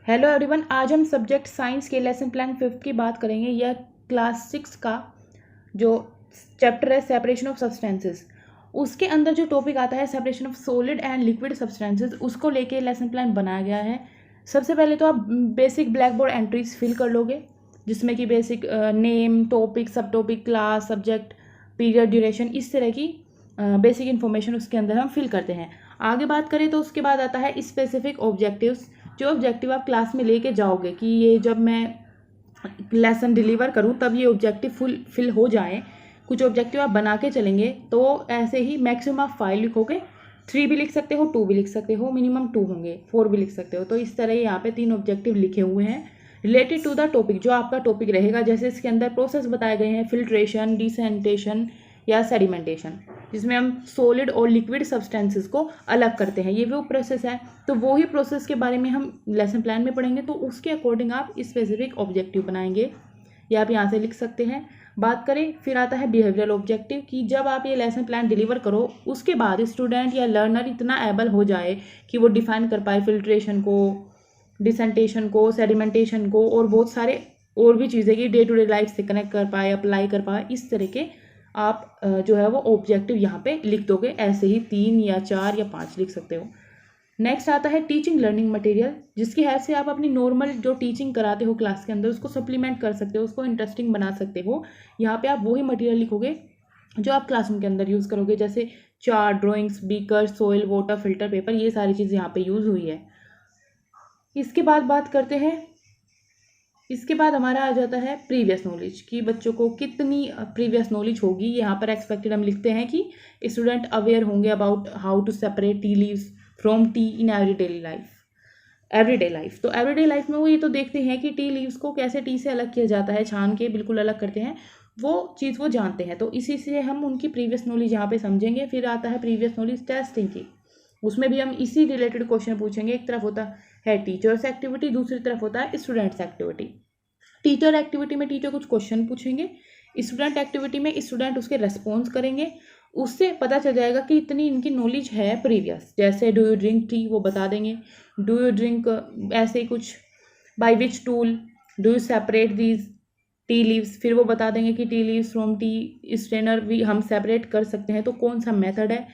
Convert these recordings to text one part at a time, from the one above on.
Hello everyone, आज हम subject science के लेसन प्लान 5 की बात करेंगे। यह क्लास 6 का जो चैप्टर है सेपरेशन ऑफ सब्सटेंसेस, उसके अंदर जो टॉपिक आता है separation of solid and liquid substances, उसको लेके लेसन प्लान बनाया गया है। सबसे पहले तो आप basic blackboard entries fill कर लोगे, जिसमें कि basic name, topic, sub topic, class, subject, period, duration, इस तरह की बेसिक इन्फॉर्मेशन उसके अंदर हम फिल करते हैं। आगे बात करें तो उसके बाद आता है स्पेसिफिक ऑब्जेक्टिव्स, जो ऑब्जेक्टिव आप क्लास में लेके जाओगे कि ये जब मैं लेसन डिलीवर करूं तब ये ऑब्जेक्टिव फिल हो जाए। कुछ ऑब्जेक्टिव आप बना के चलेंगे, तो ऐसे ही मैक्सिमम आप 5 लिखोगे। 3 भी लिख सकते हो, 2 भी लिख सकते हो, मिनिमम 2 होंगे, 4 भी लिख सकते हो। तो इस तरह यहाँ पे 3 ऑब्जेक्टिव लिखे हुए हैं रिलेटेड टू द टॉपिक, जो आपका टॉपिक रहेगा। जैसे इसके अंदर प्रोसेस बताए गए हैं, फिल्ट्रेशन, डिसेंटेशन या सेडिमेंटेशन, जिसमें हम सॉलिड और लिक्विड सब्सटेंसेस को अलग करते हैं। ये वो प्रोसेस है, तो वो ही प्रोसेस के बारे में हम लेसन प्लान में पढ़ेंगे। तो उसके अकॉर्डिंग आप स्पेसिफिक ऑब्जेक्टिव बनाएंगे, या आप यहाँ से लिख सकते हैं। बात करें, फिर आता है बिहेवियरल ऑब्जेक्टिव, कि जब आप ये लेसन प्लान डिलीवर करो उसके बाद स्टूडेंट या लर्नर इतना एबल हो जाए कि वो डिफाइन कर पाए फिल्ट्रेशन को, डिसेंटेशन को, सेडिमेंटेशन को, और बहुत सारे और भी चीज़ें कि डे टू डे लाइफ से कनेक्ट कर पाए, अप्लाई कर पाए। इस तरह के आप जो है वो ऑब्जेक्टिव यहाँ पे लिख दोगे। ऐसे ही 3 या 4 या 5 लिख सकते हो। नेक्स्ट आता है टीचिंग लर्निंग मटेरियल, जिसकी हेल्प से आप अपनी नॉर्मल जो टीचिंग कराते हो क्लास के अंदर उसको सप्लीमेंट कर सकते हो, उसको इंटरेस्टिंग बना सकते हो। यहाँ पे आप वही मटेरियल लिखोगे जो आप क्लासरूम के अंदर यूज़ करोगे, जैसे chart, drawings, beaker, soil, water, filter paper, ये सारी चीज़ यहाँ पे यूज़ हुई है। इसके बाद बात करते हैं, इसके बाद हमारा आ जाता है प्रीवियस नॉलेज, कि बच्चों को कितनी प्रीवियस नॉलेज होगी। यहाँ पर एक्सपेक्टेड हम लिखते हैं कि स्टूडेंट अवेयर होंगे about how to separate tea leaves from tea in everyday life. तो एवरीडे लाइफ में वो ये तो देखते हैं कि टी लीव्स को कैसे टी से अलग किया जाता है, छान के बिल्कुल अलग करते हैं, वो चीज़ वो जानते हैं। तो इसी से हम उनकी प्रीवियस नॉलेज यहाँ पे समझेंगे। फिर आता है प्रीवियस नॉलेज टेस्टिंग की, उसमें भी हम इसी रिलेटेड क्वेश्चन पूछेंगे। एक तरफ होता है टीचर्स एक्टिविटी, दूसरी तरफ होता है स्टूडेंट्स एक्टिविटी। टीचर एक्टिविटी में टीचर कुछ क्वेश्चन पूछेंगे, स्टूडेंट एक्टिविटी में स्टूडेंट उसके रेस्पॉन्स करेंगे। उससे पता चल जाएगा कि इतनी इनकी नॉलेज है प्रीवियस। जैसे डू यू ड्रिंक टी, वो बता देंगे। डू यू ड्रिंक ऐसे ही कुछ, by which tool do you separate these tea leaves, फिर वो बता देंगे कि T leaves from T strainer भी हम सेपरेट कर सकते हैं, तो कौन सा मेथड है।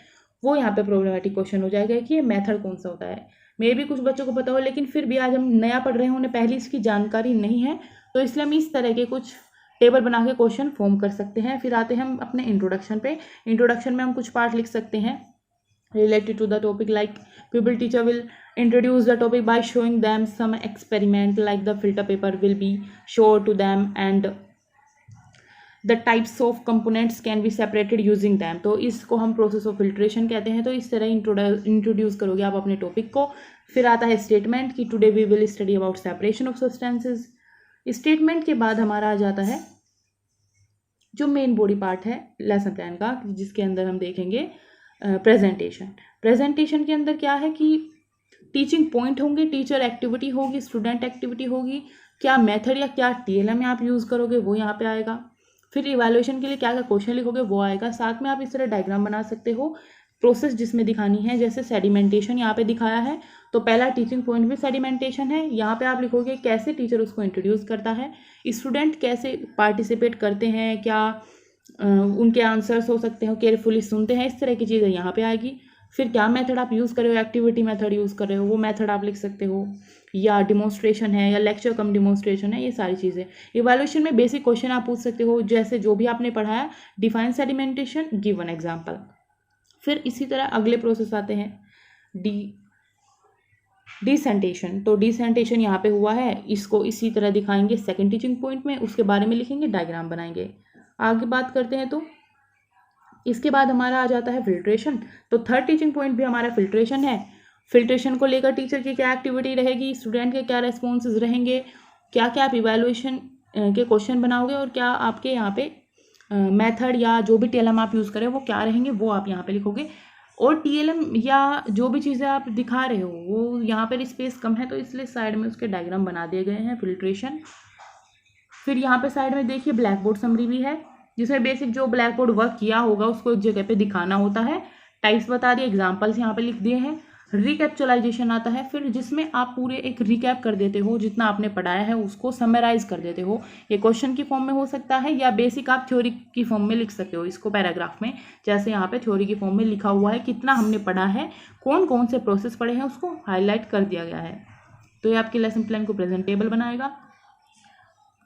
वो यहाँ पे प्रॉब्लमेटिक क्वेश्चन हो जाएगा कि ये मेथड कौन सा होता है। मे भी कुछ बच्चों को पता हो, लेकिन फिर भी आज हम नया पढ़ रहे हैं, उन्हें पहले इसकी जानकारी नहीं है, तो इसलिए हम इस तरह के कुछ टेबल बना के क्वेश्चन फॉर्म कर सकते हैं। फिर आते हैं हम अपने इंट्रोडक्शन पे। इंट्रोडक्शन में हम कुछ पार्ट लिख सकते हैं related to the topic, like pupil teacher will introduce the topic by showing them some experiment, like the filter paper will be shown to them and the types of components can be separated using them। तो इसको हम process of filtration कहते हैं। तो इस तरह introduce करोगे आप अपने टॉपिक को। फिर आता है स्टेटमेंट, कि today we will study about separation of substances. Statement के बाद हमारा आ जाता है जो मेन बॉडी पार्ट है लेसन प्लान का, जिसके अंदर हम देखेंगे प्रेजेंटेशन के अंदर क्या है कि टीचिंग पॉइंट होंगे, टीचर एक्टिविटी होगी, स्टूडेंट एक्टिविटी होगी, क्या मेथड या क्या TLM आप यूज़ करोगे वो यहाँ पे आएगा। फिर इवैल्यूएशन के लिए क्या क्या क्वेश्चन लिखोगे वो आएगा। साथ में आप इस तरह डायग्राम बना सकते हो प्रोसेस जिसमें दिखानी है। जैसे सेडिमेंटेशन यहाँ पे दिखाया है, तो पहला टीचिंग पॉइंट भी सेडिमेंटेशन है। यहाँ पे आप लिखोगे कैसे टीचर उसको इंट्रोड्यूस करता है, स्टूडेंट कैसे पार्टिसिपेट करते हैं, क्या उनके आंसर्स हो सकते हो, केयरफुली सुनते हैं, इस तरह की चीज़ें यहाँ पे आएगी। फिर क्या मेथड आप यूज़ कर रहे हो, एक्टिविटी मेथड यूज़ कर रहे हो, वो मेथड आप लिख सकते हो, या डिमॉन्स्ट्रेशन है या लेक्चर कम डिमॉन्स्ट्रेशन है, ये सारी चीज़ें। इवैल्यूएशन में बेसिक क्वेश्चन आप पूछ सकते हो, जैसे जो भी आपने पढ़ाया, define sedimentation, give one example. फिर इसी तरह अगले प्रोसेस आते हैं डिसेंटेशन। तो डिसेंटेशन यहाँ पे हुआ है, इसको इसी तरह दिखाएंगे सेकंड टीचिंग पॉइंट में, उसके बारे में लिखेंगे, डायग्राम बनाएंगे। आगे बात करते हैं, तो इसके बाद हमारा आ जाता है फिल्ट्रेशन। तो थर्ड टीचिंग पॉइंट भी हमारा फिल्ट्रेशन है। फिल्ट्रेशन को लेकर टीचर की क्या एक्टिविटी रहेगी, स्टूडेंट के क्या रेस्पॉन्सेज रहेंगे, क्या क्या आप इवैल्यूएशन के क्वेश्चन बनाओगे, और क्या आपके यहाँ पे मेथड या जो भी TLM आप यूज़ करें वो क्या रहेंगे, वो आप यहाँ पे लिखोगे। और TLM या जो भी चीज़ें आप दिखा रहे हो वो यहाँ पर स्पेस कम है, तो इसलिए साइड में उसके डायग्राम बना दिए गए हैं फिल्ट्रेशन। फिर यहाँ पे साइड में देखिए ब्लैक बोर्ड समरी भी है, जिसमें बेसिक जो ब्लैक बोर्ड वर्क किया होगा उसको एक जगह पे दिखाना होता है। टाइप्स बता दिए, एग्जाम्पल्स यहाँ पे लिख दिए हैं। रिकैप्चुलाइजेशन आता है, फिर जिसमें आप पूरे एक रिकैप कर देते हो, जितना आपने पढ़ाया है उसको समराइज कर देते हो। ये क्वेश्चन की फॉर्म में हो सकता है या बेसिक आप थ्योरी की फॉर्म में लिख सकते हो इसको पैराग्राफ में, जैसे यहाँ पे थ्योरी की फॉर्म में लिखा हुआ है, कितना हमने पढ़ा है, कौन कौन से प्रोसेस पढ़े हैं उसको हाईलाइट कर दिया गया है। तो ये आपके लेसन प्लान को प्रेजेंटेबल बनाएगा।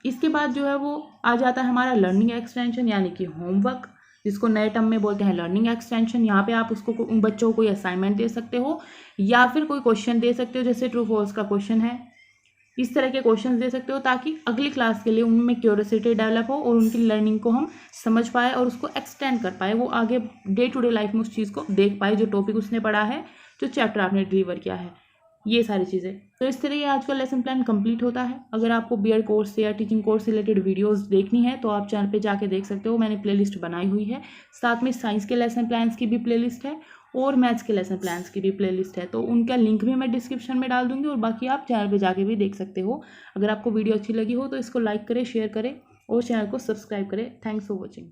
इसके बाद जो है वो आ जाता है हमारा लर्निंग एक्सटेंशन, यानी कि होमवर्क, जिसको नए टर्म में बोलते हैं लर्निंग एक्सटेंशन। यहाँ पे आप उसको उन बच्चों को कोई असाइनमेंट दे सकते हो या फिर कोई क्वेश्चन दे सकते हो, जैसे ट्रू फॉल्स का क्वेश्चन है, इस तरह के क्वेश्चन दे सकते हो, ताकि अगली क्लास के लिए उनमें क्यूरियोसिटी डेवलप हो और उनकी लर्निंग को हम समझ पाए और उसको एक्सटेंड कर पाए, वो आगे डे टू डे लाइफ में उस चीज़ को देख पाए जो टॉपिक उसने पढ़ा है, जो चैप्टर आपने डिलीवर किया है, ये सारी चीज़ें। तो इस तरह ये आज का लेसन प्लान कंप्लीट होता है। अगर आपको बीएड कोर्स से या टीचिंग कोर्स से रिलेटेड वीडियोस देखनी है तो आप चैनल पे जाके देख सकते हो, मैंने प्लेलिस्ट बनाई हुई है। साथ में साइंस के लेसन प्लान्स की भी प्लेलिस्ट है और मैथ्स के लेसन प्लान्स की भी प्लेलिस्ट है, तो उनका लिंक भी मैं डिस्क्रिप्शन में डाल दूंगी और बाकी आप चैनल पर जाके भी देख सकते हो। अगर आपको वीडियो अच्छी लगी हो तो इसको लाइक करें, शेयर करें और चैनल को सब्सक्राइब करें। Thanks for watching.